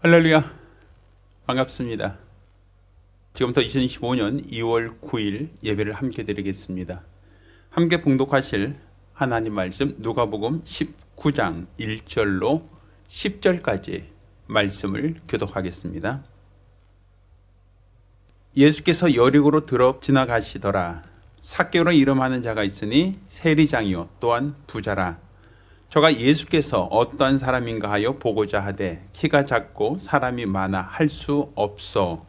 할렐루야, 반갑습니다. 지금부터 2025년 2월 9일 예배를 함께 드리겠습니다. 함께 봉독하실 하나님 말씀 누가복음 19장 1절로 10절까지 말씀을 교독하겠습니다. 예수께서 여리고로 들어 지나가시더라. 삭개오라 이름하는 자가 있으니 세리장이요 또한 부자라. 저가 예수께서 어떠한 사람인가 하여 보고자 하되 키가 작고 사람이 많아 할 수 없어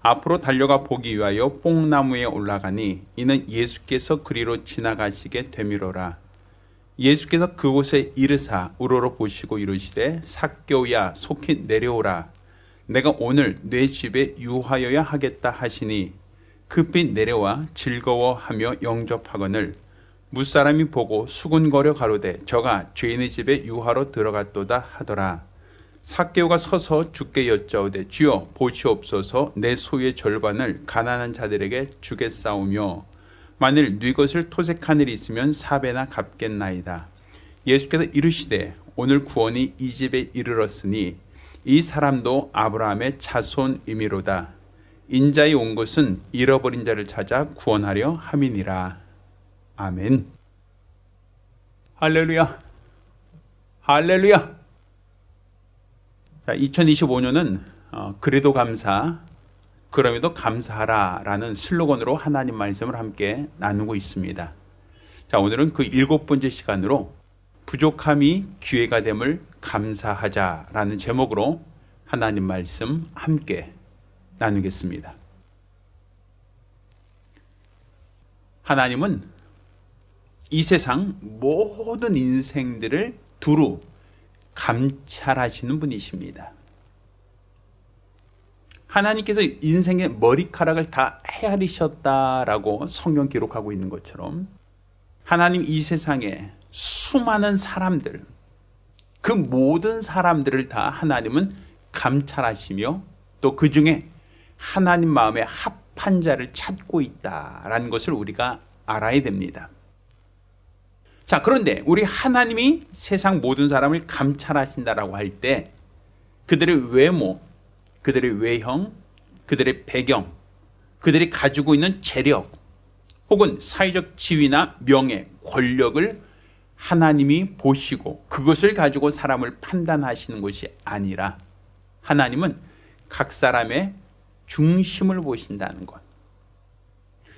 앞으로 달려가 보기 위하여 뽕나무에 올라가니 이는 예수께서 그리로 지나가시게 되미로라. 예수께서 그곳에 이르사 우러러 보시고 이르시되 삭개오야 속히 내려오라. 내가 오늘 네 집에 유하여야 하겠다 하시니 급히 내려와 즐거워하며 영접하거늘 무사람이 보고 수군거려 가로되 저가 죄인의 집에 유하러 들어갔도다 하더라. 삭개오가 서서 주께 여짜오되 주여 보시옵소서 내 소유의 절반을 가난한 자들에게 주겠사오며 만일 네 것을 토색한 일이 있으면 4배나 갚겠나이다. 예수께서 이르시되 오늘 구원이 이 집에 이르렀으니 이 사람도 아브라함의 자손이미로다. 인자에 온 것은 잃어버린 자를 찾아 구원하려 함이니라. 아멘. 할렐루야. 할렐루야. 자, 2025년은 그래도 감사, 그럼에도 감사하라 라는 슬로건으로 하나님 말씀을 함께 나누고 있습니다. 자, 오늘은 그 7번째 시간으로 부족함이 기회가 됨을 감사하자 라는 제목으로 하나님 말씀 함께 나누겠습니다. 하나님은 이 세상 모든 인생들을 두루 감찰하시는 분이십니다. 하나님께서 인생의 머리카락을 다 헤아리셨다라고 성경 기록하고 있는 것처럼 하나님 이 세상에 수많은 사람들, 그 모든 사람들을 다 하나님은 감찰하시며 또 그 중에 하나님 마음에 합한 자를 찾고 있다라는 것을 우리가 알아야 됩니다. 자, 그런데 우리 하나님이 세상 모든 사람을 감찰하신다라고 할 때 그들의 외모, 그들의 외형, 그들의 배경, 그들이 가지고 있는 재력 혹은 사회적 지위나 명예, 권력을 하나님이 보시고 그것을 가지고 사람을 판단하시는 것이 아니라 하나님은 각 사람의 중심을 보신다는 것.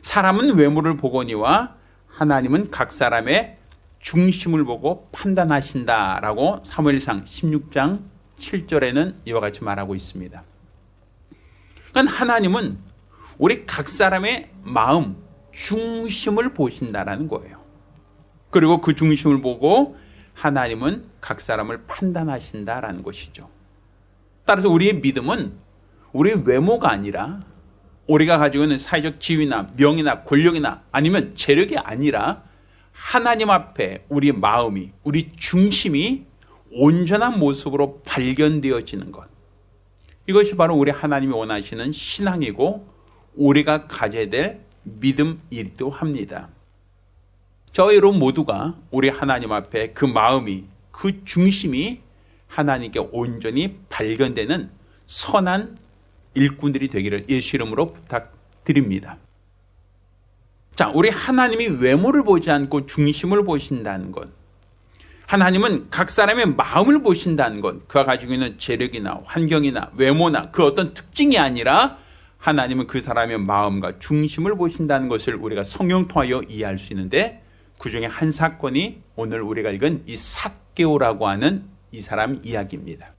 사람은 외모를 보거니와 하나님은 각 사람의 중심을 보고 판단하신다라고 사무엘상 16장 7절에는 이와 같이 말하고 있습니다. 그러니까 하나님은 우리 각 사람의 마음, 중심을 보신다라는 거예요. 그리고 그 중심을 보고 하나님은 각 사람을 판단하신다라는 것이죠. 따라서 우리의 믿음은 우리 외모가 아니라 우리가 가지고 있는 사회적 지위나 명예나 권력이나 아니면 재력이 아니라 하나님 앞에 우리 마음이, 우리 중심이 온전한 모습으로 발견되어지는 것. 이것이 바로 우리 하나님이 원하시는 신앙이고 우리가 가져야 될 믿음이기도 합니다. 저와 여러분 모두가 우리 하나님 앞에 그 마음이, 그 중심이 하나님께 온전히 발견되는 선한 일꾼들이 되기를 예수 이름으로 부탁드립니다. 자, 우리 하나님이 외모를 보지 않고 중심을 보신다는 것. 하나님은 각 사람의 마음을 보신다는 것. 그가 가지고 있는 재력이나 환경이나 외모나 그 어떤 특징이 아니라 하나님은 그 사람의 마음과 중심을 보신다는 것을 우리가 성경 통하여 이해할 수 있는데 그 중에 한 사건이 오늘 우리가 읽은 이 삭개오라고 하는 이 사람 이야기입니다.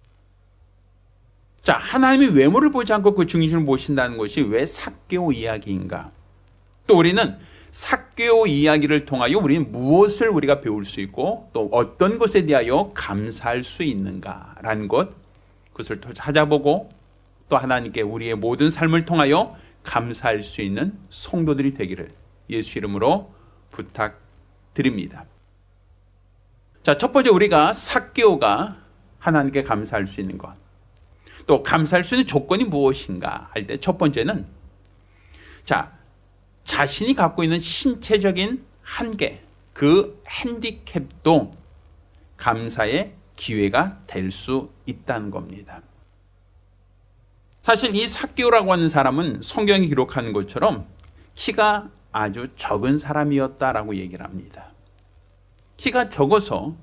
자, 하나님이 외모를 보지 않고 그 중심을 보신다는 것이 왜 삭개오 이야기인가? 또 우리는 삭개오 이야기를 통하여 우리는 무엇을 우리가 배울 수 있고 또 어떤 것에 대하여 감사할 수 있는가라는 것, 그것을 또 찾아보고 또 하나님께 우리의 모든 삶을 통하여 감사할 수 있는 성도들이 되기를 예수 이름으로 부탁드립니다. 자, 첫 번째 우리가 삭개오가 하나님께 감사할 수 있는 것, 또 감사할 수 있는 조건이 무엇인가 할 때 첫 번째는 자신이 갖고 있는 신체적인 한계, 그 핸디캡도 감사의 기회가 될 수 있다는 겁니다. 사실 이 삭개오라고 하는 사람은 성경이 기록하는 것처럼 키가 아주 적은 사람이었다라고 얘기를 합니다. 키가 적어서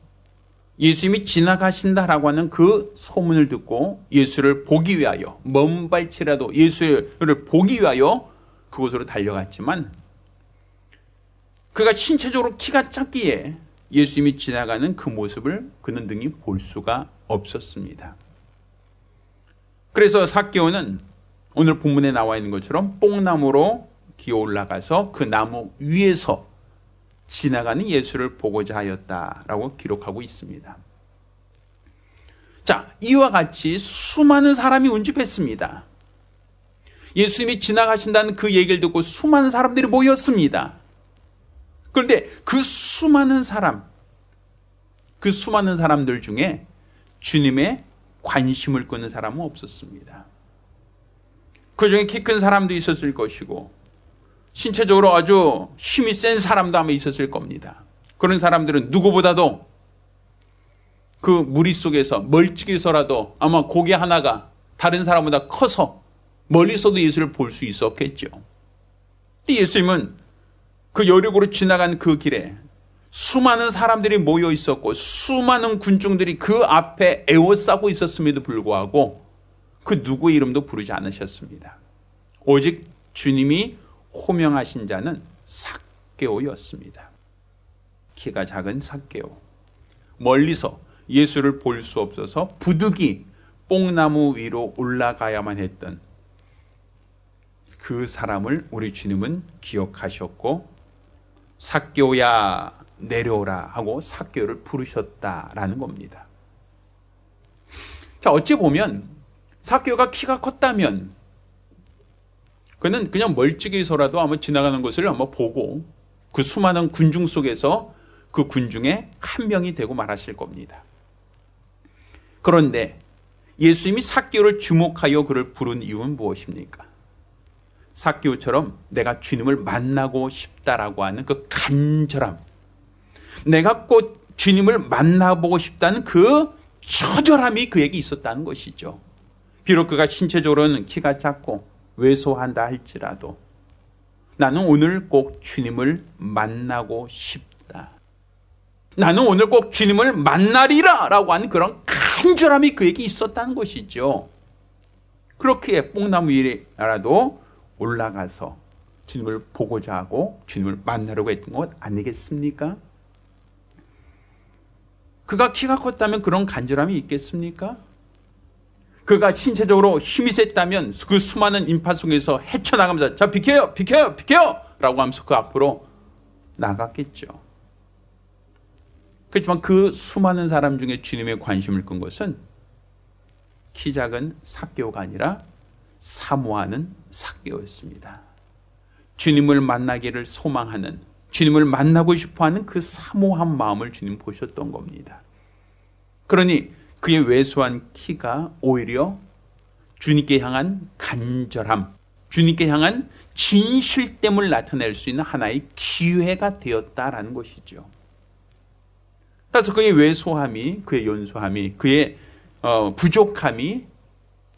예수님이 지나가신다라고 하는 그 소문을 듣고 예수를 보기 위하여 먼 발치라도 예수를 보기 위하여 그곳으로 달려갔지만 그가 신체적으로 키가 작기에 예수님이 지나가는 그 모습을 그는 능히 볼 수가 없었습니다. 그래서 삭개오는 오늘 본문에 나와 있는 것처럼 뽕나무로 기어 올라가서 그 나무 위에서 지나가는 예수를 보고자 하였다라고 기록하고 있습니다. 자, 이와 같이 수많은 사람이 운집했습니다. 예수님이 지나가신다는 그 얘기를 듣고 수많은 사람들이 모였습니다. 그런데 그 수많은 사람들 중에 주님의 관심을 끄는 사람은 없었습니다. 그 중에 키 큰 사람도 있었을 것이고 신체적으로 아주 힘이 센 사람도 아마 있었을 겁니다. 그런 사람들은 누구보다도 그 무리 속에서 멀찍이서라도 아마 고개 하나가 다른 사람보다 커서 멀리서도 예수를 볼 수 있었겠죠. 예수님은 그 여리고로 지나간 그 길에 수많은 사람들이 모여 있었고 수많은 군중들이 그 앞에 에워싸고 있었음에도 불구하고 그 누구의 이름도 부르지 않으셨습니다. 오직 주님이 호명하신 자는 삭개오였습니다. 키가 작은 삭개오. 멀리서 예수를 볼 수 없어서 부득이 뽕나무 위로 올라가야만 했던 그 사람을 우리 주님은 기억하셨고 삭개오야 내려오라 하고 삭개오를 부르셨다라는 겁니다. 자, 어찌 보면 삭개오가 키가 컸다면 그는 그냥 멀찍이서라도 아마 지나가는 것을 아마 보고 그 수많은 군중 속에서 그 군중의 한 명이 되고 말았을 겁니다. 그런데 예수님이 삭개오를 주목하여 그를 부른 이유는 무엇입니까? 삭개오처럼 내가 주님을 만나고 싶다라고 하는 그 간절함, 내가 꼭 주님을 만나보고 싶다는 그 처절함이 그에게 있었다는 것이죠. 비록 그가 신체적으로는 키가 작고 왜소한다 할지라도 나는 오늘 꼭 주님을 만나고 싶다. 나는 오늘 꼭 주님을 만나리라 라고 하는 그런 간절함이 그에게 있었다는 것이죠. 그렇게 뽕나무 위라도 올라가서 주님을 보고자 하고 주님을 만나려고 했던 것 아니겠습니까? 그가 키가 컸다면 그런 간절함이 있겠습니까? 그가 신체적으로 힘이 셌다면 그 수많은 인파 속에서 헤쳐나가면서 자 비켜요 비켜요 비켜요 라고 하면서 그 앞으로 나갔겠죠. 그렇지만 그 수많은 사람 중에 주님의 관심을 끈 것은 키 작은 삭개오가 아니라 사모하는 삭개오였습니다. 주님을 만나기를 소망하는, 주님을 만나고 싶어하는 그 사모한 마음을 주님 보셨던 겁니다. 그러니 그의 왜소한 키가 오히려 주님께 향한 간절함, 주님께 향한 진실됨을 나타낼 수 있는 하나의 기회가 되었다라는 것이죠. 따라서 그의 왜소함이, 그의 연소함이, 그의 부족함이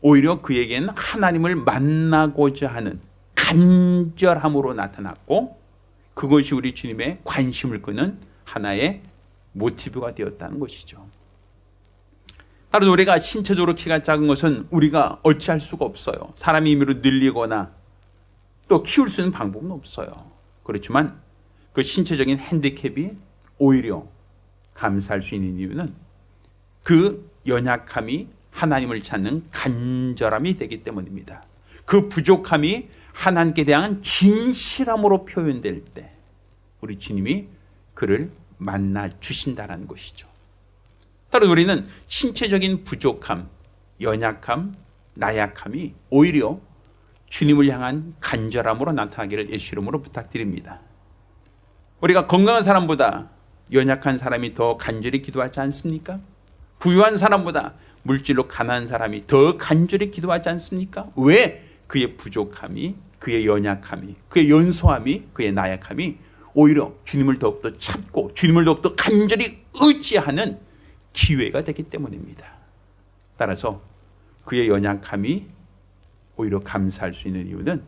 오히려 그에게는 하나님을 만나고자 하는 간절함으로 나타났고 그것이 우리 주님의 관심을 끄는 하나의 모티브가 되었다는 것이죠. 따라서 우리가 신체적으로 키가 작은 것은 우리가 어찌할 수가 없어요. 사람의 힘으로 늘리거나 또 키울 수 있는 방법은 없어요. 그렇지만 그 신체적인 핸디캡이 오히려 감사할 수 있는 이유는 그 연약함이 하나님을 찾는 간절함이 되기 때문입니다. 그 부족함이 하나님께 대한 진실함으로 표현될 때 우리 주님이 그를 만나 주신다는 것이죠. 따라서 우리는 신체적인 부족함, 연약함, 나약함이 오히려 주님을 향한 간절함으로 나타나기를 예수 이름으로 부탁드립니다. 우리가 건강한 사람보다 연약한 사람이 더 간절히 기도하지 않습니까? 부유한 사람보다 물질로 가난한 사람이 더 간절히 기도하지 않습니까? 왜? 그의 부족함이, 그의 연약함이, 그의 연소함이, 그의 나약함이 오히려 주님을 더욱더 찾고 주님을 더욱더 간절히 의지하는 기회가 되기 때문입니다. 따라서 그의 연약함이 오히려 감사할 수 있는 이유는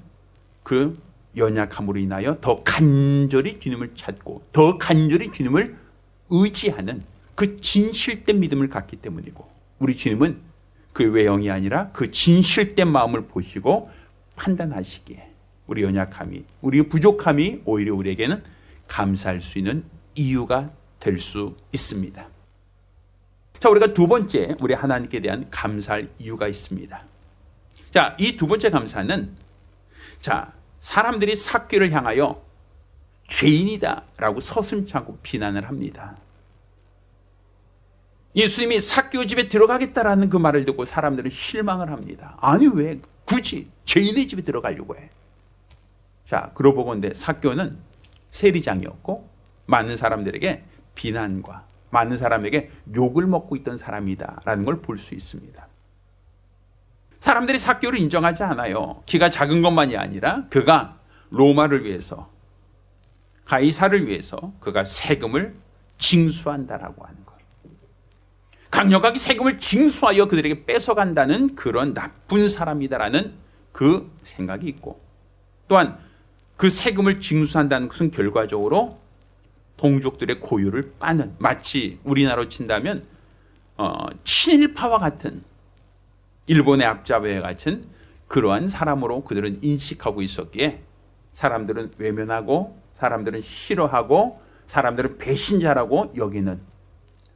그 연약함으로 인하여 더 간절히 주님을 찾고 더 간절히 주님을 의지하는 그 진실된 믿음을 갖기 때문이고, 우리 주님은 그 외형이 아니라 그 진실된 마음을 보시고 판단하시기에 우리 연약함이, 우리 부족함이 오히려 우리에게는 감사할 수 있는 이유가 될 수 있습니다. 자, 우리가 두 번째, 우리 하나님께 대한 감사할 이유가 있습니다. 자, 이 두 번째 감사는, 자, 사람들이 삭개를 향하여 죄인이다 라고 서슴지 않고 비난을 합니다. 예수님이 삭개오 집에 들어가겠다라는 그 말을 듣고 사람들은 실망을 합니다. 아니, 왜 굳이 죄인의 집에 들어가려고 해? 자, 그러고 보건대 삭개오는 세리장이었고 많은 사람들에게 비난과 많은 사람에게 욕을 먹고 있던 사람이다라는 걸 볼 수 있습니다. 사람들이 삭개오를 인정하지 않아요. 키가 작은 것만이 아니라 그가 로마를 위해서, 가이사를 위해서 그가 세금을 징수한다라고 하는 것. 강력하게 세금을 징수하여 그들에게 뺏어간다는 그런 나쁜 사람이다라는 그 생각이 있고, 또한 그 세금을 징수한다는 것은 결과적으로 동족들의 고유를 빠는, 마치 우리나라로 친다면 친일파와 같은, 일본의 앞잡이와 같은 그러한 사람으로 그들은 인식하고 있었기에 사람들은 외면하고 사람들은 싫어하고 사람들은 배신자라고 여기는,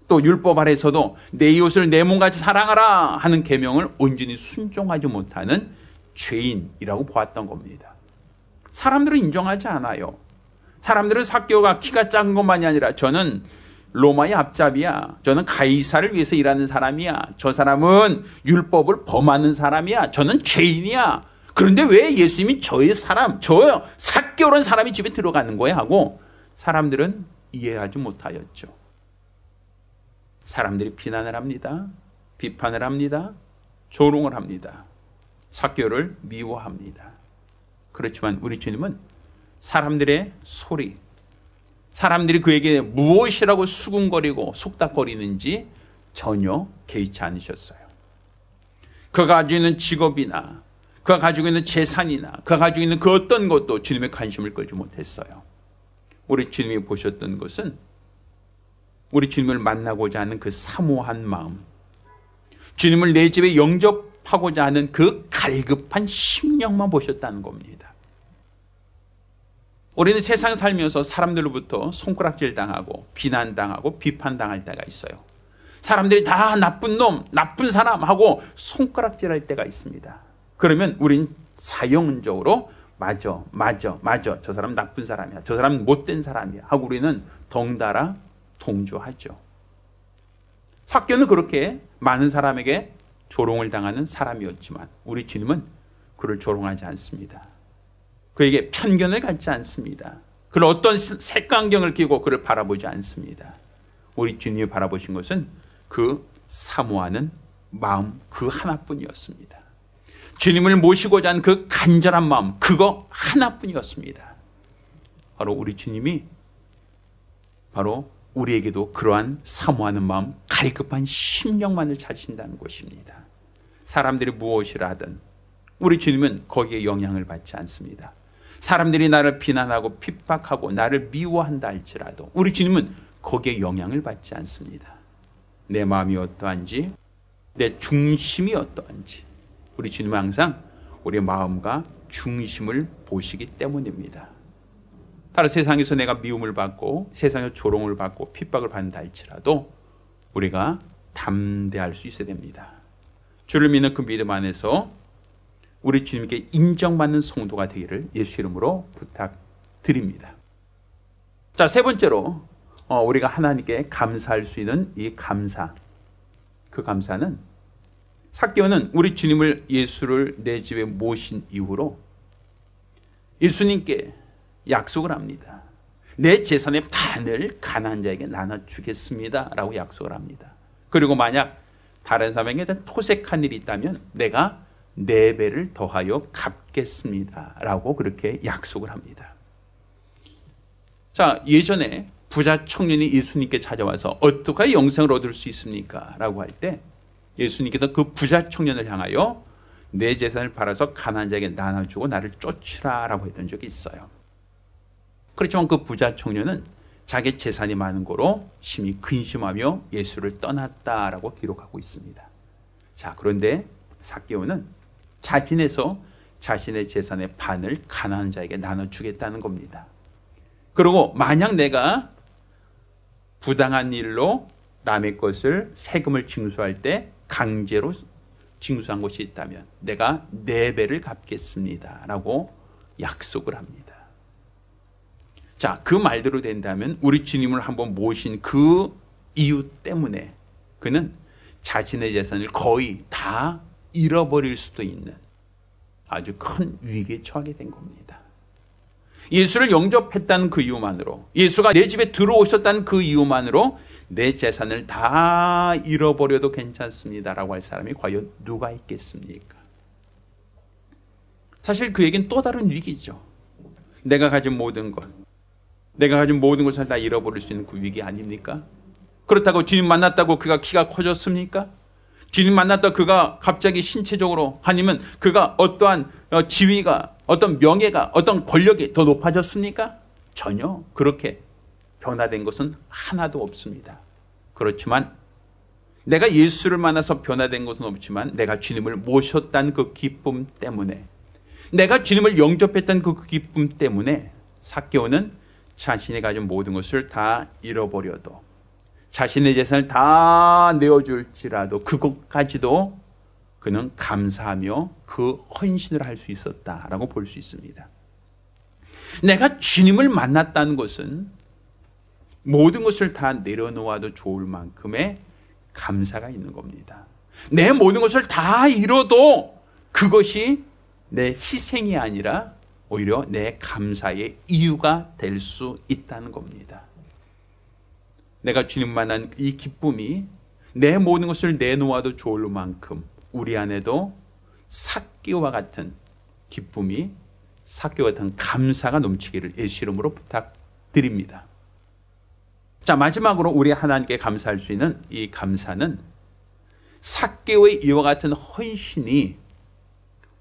또 율법 아래에서도 내 이웃을 내 몸같이 사랑하라 하는 계명을 온전히 순종하지 못하는 죄인이라고 보았던 겁니다. 사람들은 인정하지 않아요. 사람들은 삭개오가 키가 작은 것만이 아니라 저는 로마의 앞잡이야, 저는 가이사를 위해서 일하는 사람이야, 저 사람은 율법을 범하는 사람이야, 저는 죄인이야, 그런데 왜 예수님이 저의 사람, 저 삭개오라는 사람이 집에 들어가는 거야 하고 사람들은 이해하지 못하였죠. 사람들이 비난을 합니다. 비판을 합니다. 조롱을 합니다. 삭개오를 미워합니다. 그렇지만 우리 주님은 사람들의 소리, 사람들이 그에게 무엇이라고 수군거리고 속닥거리는지 전혀 개의치 않으셨어요. 그가 가지고 있는 직업이나 그가 가지고 있는 재산이나 그가 가지고 있는 그 어떤 것도 주님의 관심을 끌지 못했어요. 우리 주님이 보셨던 것은 우리 주님을 만나고자 하는 그 사모한 마음, 주님을 내 집에 영접하고자 하는 그 갈급한 심령만 보셨다는 겁니다. 우리는 세상 살면서 사람들로부터 손가락질 당하고 비난당하고 비판당할 때가 있어요. 사람들이 다 나쁜 놈, 나쁜 사람 하고 손가락질할 때가 있습니다. 그러면 우린 자연적으로 맞아, 저 사람 나쁜 사람이야, 저 사람 못된 사람이야 하고 우리는 덩달아 동조하죠. 삭개오는 그렇게 많은 사람에게 조롱을 당하는 사람이었지만 우리 주님은 그를 조롱하지 않습니다. 그에게 편견을 갖지 않습니다. 그를 어떤 색안경을 끼고 그를 바라보지 않습니다. 우리 주님이 바라보신 것은 그 사모하는 마음 그 하나뿐이었습니다. 주님을 모시고자 하는 그 간절한 마음 그거 하나뿐이었습니다. 바로 우리 주님이 바로 우리에게도 그러한 사모하는 마음, 갈급한 심령만을 찾으신다는 것입니다. 사람들이 무엇이라 하든 우리 주님은 거기에 영향을 받지 않습니다. 사람들이 나를 비난하고 핍박하고 나를 미워한다 할지라도 우리 주님은 거기에 영향을 받지 않습니다. 내 마음이 어떠한지, 내 중심이 어떠한지 우리 주님은 항상 우리의 마음과 중심을 보시기 때문입니다. 따라 세상에서 내가 미움을 받고 세상에서 조롱을 받고 핍박을 받는다 할지라도 우리가 담대할 수 있어야 됩니다. 주를 믿는 그 믿음 안에서 우리 주님께 인정받는 성도가 되기를 예수 이름으로 부탁드립니다. 자, 세 번째로 우리가 하나님께 감사할 수 있는 이 감사, 그 감사는 삭개오는 우리 주님을 예수를 내 집에 모신 이후로 예수님께 약속을 합니다. 내 재산의 반을 가난한 자에게 나눠주겠습니다 라고 약속을 합니다. 그리고 만약 다른 사람에게 토색한 일이 있다면 내가 4배를 더하여 갚겠습니다 라고 그렇게 약속을 합니다. 자, 예전에 부자 청년이 예수님께 찾아와서 어떻게 영생을 얻을 수 있습니까? 라고 할 때 예수님께서 그 부자 청년을 향하여 내 재산을 팔아서 가난한 자에게 나눠주고 나를 쫓으라라고 했던 적이 있어요. 그렇지만 그 부자 청년은 자기 재산이 많은 거로 심히 근심하며 예수를 떠났다라고 기록하고 있습니다. 자, 그런데 삭개오는 자진해서 자신의 재산의 반을 가난한 자에게 나눠주겠다는 겁니다. 그리고 만약 내가 부당한 일로 남의 것을 세금을 징수할 때 강제로 징수한 것이 있다면 내가 4배를 갚겠습니다 라고 약속을 합니다. 자, 그 말대로 된다면 우리 주님을 한번 모신 그 이유 때문에 그는 자신의 재산을 거의 다 잃어버릴 수도 있는 아주 큰 위기에 처하게 된 겁니다. 예수를 영접했다는 그 이유만으로, 예수가 내 집에 들어오셨다는 그 이유만으로 내 재산을 다 잃어버려도 괜찮습니다라고 할 사람이 과연 누가 있겠습니까? 사실 그에겐 또 다른 위기죠. 내가 가진 모든 것을 다 잃어버릴 수 있는 그 위기 아닙니까? 그렇다고 주님 만났다고 그가 키가 커졌습니까? 주님 만났다 그가 갑자기 신체적으로, 아니면 그가 어떠한 지위가, 어떤 명예가, 어떤 권력이 더 높아졌습니까? 전혀 그렇게 변화된 것은 하나도 없습니다. 그렇지만 내가 예수를 만나서 변화된 것은 없지만 내가 주님을 모셨다는 그 기쁨 때문에, 내가 주님을 영접했던 그 기쁨 때문에 삭개오는 자신이 가진 모든 것을 다 잃어버려도, 자신의 재산을 다 내어줄지라도 그것까지도 그는 감사하며 그 헌신을 할 수 있었다라고 볼 수 있습니다. 내가 주님을 만났다는 것은 모든 것을 다 내려놓아도 좋을 만큼의 감사가 있는 겁니다. 내 모든 것을 다 잃어도 그것이 내 희생이 아니라 오히려 내 감사의 이유가 될 수 있다는 겁니다. 내가 주님 만난 이 기쁨이 내 모든 것을 내놓아도 좋을 만큼 우리 안에도 삭개오와 같은 기쁨이, 삭개오와 같은 감사가 넘치기를 예수 이름으로 부탁드립니다. 자, 마지막으로 우리 하나님께 감사할 수 있는 이 감사는 삭개오의 이와 같은 헌신이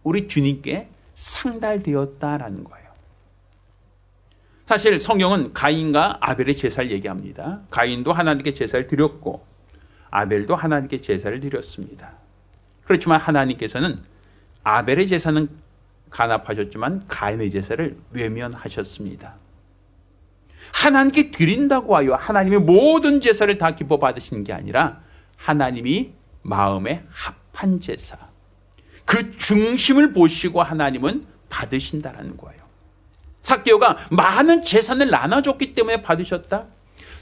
우리 주님께 상달되었다라는 거예요. 사실 성경은 가인과 아벨의 제사를 얘기합니다. 가인도 하나님께 제사를 드렸고 아벨도 하나님께 제사를 드렸습니다. 그렇지만 하나님께서는 아벨의 제사는 간합하셨지만 가인의 제사를 외면하셨습니다. 하나님께 드린다고 하여 하나님의 모든 제사를 다 기뻐 받으시는 게 아니라 하나님이 마음에 합한 제사, 그 중심을 보시고 하나님은 받으신다라는 거예요. 삭개오가 많은 재산을 나눠줬기 때문에 받으셨다?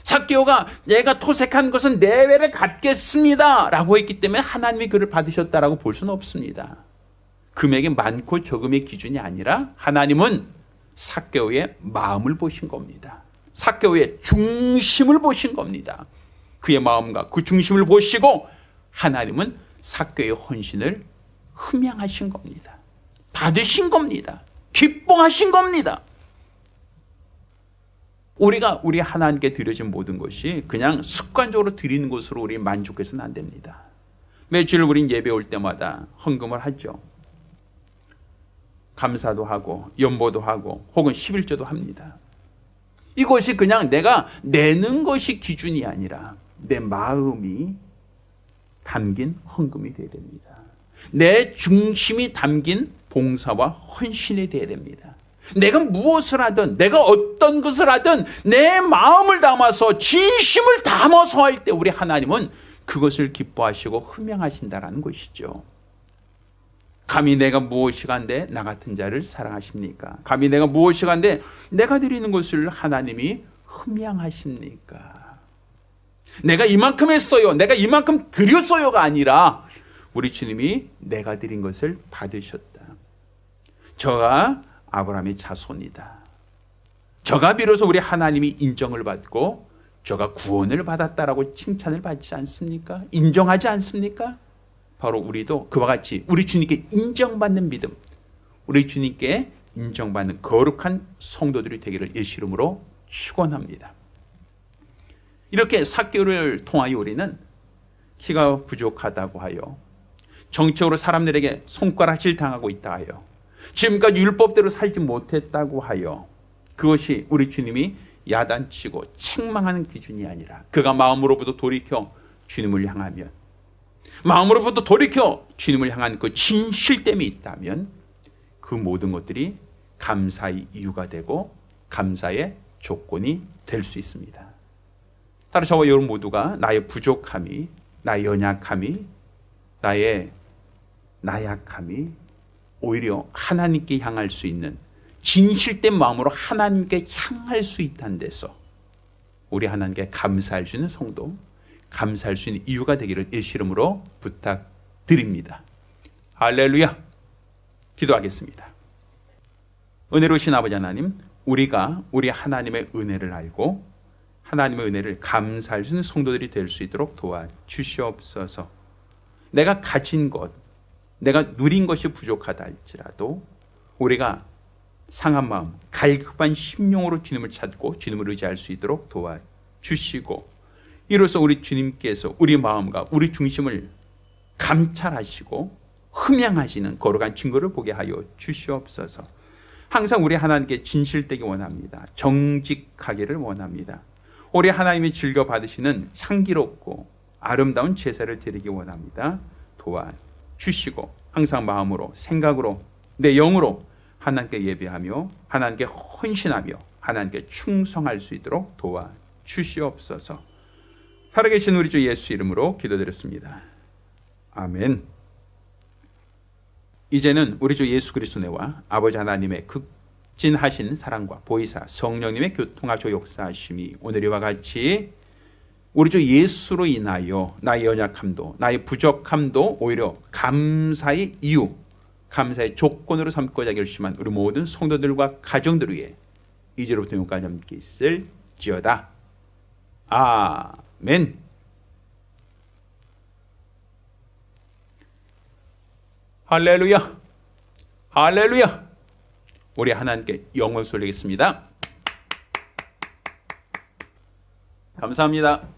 삭개오가 내가 토색한 것은 4배를 갚겠습니다 라고 했기 때문에 하나님이 그를 받으셨다라고 볼 수는 없습니다. 금액이 많고 적음의 기준이 아니라 하나님은 삭개오의 마음을 보신 겁니다. 삭개오의 중심을 보신 겁니다. 그의 마음과 그 중심을 보시고 하나님은 삭개오의 헌신을 흠양하신 겁니다. 받으신 겁니다. 기뻐하신 겁니다. 우리가 우리 하나님께 드려진 모든 것이 그냥 습관적으로 드리는 것으로 우리 만족해서는 안 됩니다. 매주일 우린 예배 올 때마다 헌금을 하죠. 감사도 하고 연보도 하고 혹은 11조도 합니다. 이것이 그냥 내가 내는 것이 기준이 아니라 내 마음이 담긴 헌금이 되어야 됩니다. 내 중심이 담긴 봉사와 헌신이 되어야 됩니다. 내가 무엇을 하든 내가 어떤 것을 하든 내 마음을 담아서 진심을 담아서 할 때 우리 하나님은 그것을 기뻐하시고 흠양하신다라는 것이죠. 감히 내가 무엇이간데 나 같은 자를 사랑하십니까? 감히 내가 무엇이간데 내가 드리는 것을 하나님이 흠양하십니까? 내가 이만큼 했어요, 내가 이만큼 드렸어요가 아니라 우리 주님이 내가 드린 것을 받으셨다. 저가 아브라함의 자손이다. 저가 비로소 우리 하나님이 인정을 받고 저가 구원을 받았다라고 칭찬을 받지 않습니까? 인정하지 않습니까? 바로 우리도 그와 같이 우리 주님께 인정받는 믿음, 우리 주님께 인정받는 거룩한 성도들이 되기를 예수 이름으로 축원합니다. 이렇게 삭개오를 통하여 우리는 키가 부족하다고 하여 정치적으로 사람들에게 손가락질 당하고 있다 하여, 지금까지 율법대로 살지 못했다고 하여, 그것이 우리 주님이 야단치고 책망하는 기준이 아니라 그가 마음으로부터 돌이켜 주님을 향하면, 마음으로부터 돌이켜 주님을 향한 그 진실됨이 있다면 그 모든 것들이 감사의 이유가 되고 감사의 조건이 될 수 있습니다. 따라 저와 여러분 모두가 나의 부족함이, 나의 연약함이, 나의 나약함이 오히려 하나님께 향할 수 있는 진실된 마음으로 하나님께 향할 수 있다는 데서 우리 하나님께 감사할 수 있는 성도, 감사할 수 있는 이유가 되기를 예수 이름으로 부탁드립니다. 할렐루야. 기도하겠습니다. 은혜로우신 아버지 하나님, 우리가 우리 하나님의 은혜를 알고 하나님의 은혜를 감사할 수 있는 성도들이 될 수 있도록 도와주시옵소서. 내가 가진 것, 내가 누린 것이 부족하다 할지라도 우리가 상한 마음, 갈급한 심령으로 주님을 찾고 주님을 의지할 수 있도록 도와주시고, 이로써 우리 주님께서 우리 마음과 우리 중심을 감찰하시고 흠양하시는 거룩한 증거를 보게 하여 주시옵소서. 항상 우리 하나님께 진실되기 원합니다. 정직하기를 원합니다. 우리 하나님이 즐겨 받으시는 향기롭고 아름다운 제사를 드리기 원합니다. 도와주시고 항상 마음으로, 생각으로, 내 영으로 하나님께 예배하며 하나님께 헌신하며 하나님께 충성할 수 있도록 도와주시옵소서. 살아계신 우리 주 예수 이름으로 기도드렸습니다. 아멘. 이제는 우리 주 예수 그리스도의 은혜와 아버지 하나님의 극진하신 사랑과 보이사 성령님의 교통하시고 역사하심이 오늘 이와 같이 우리 주 예수로 인하여 나의 연약함도 나의 부족함도 오히려 감사의 이유, 감사의 조건으로 삼고자 결심한 우리 모든 성도들과 가정들 위해 이제로부터 영원까지 함께 있을지어다. 아멘. 할렐루야. 할렐루야. 우리 하나님께 영광 돌리겠습니다. 감사합니다.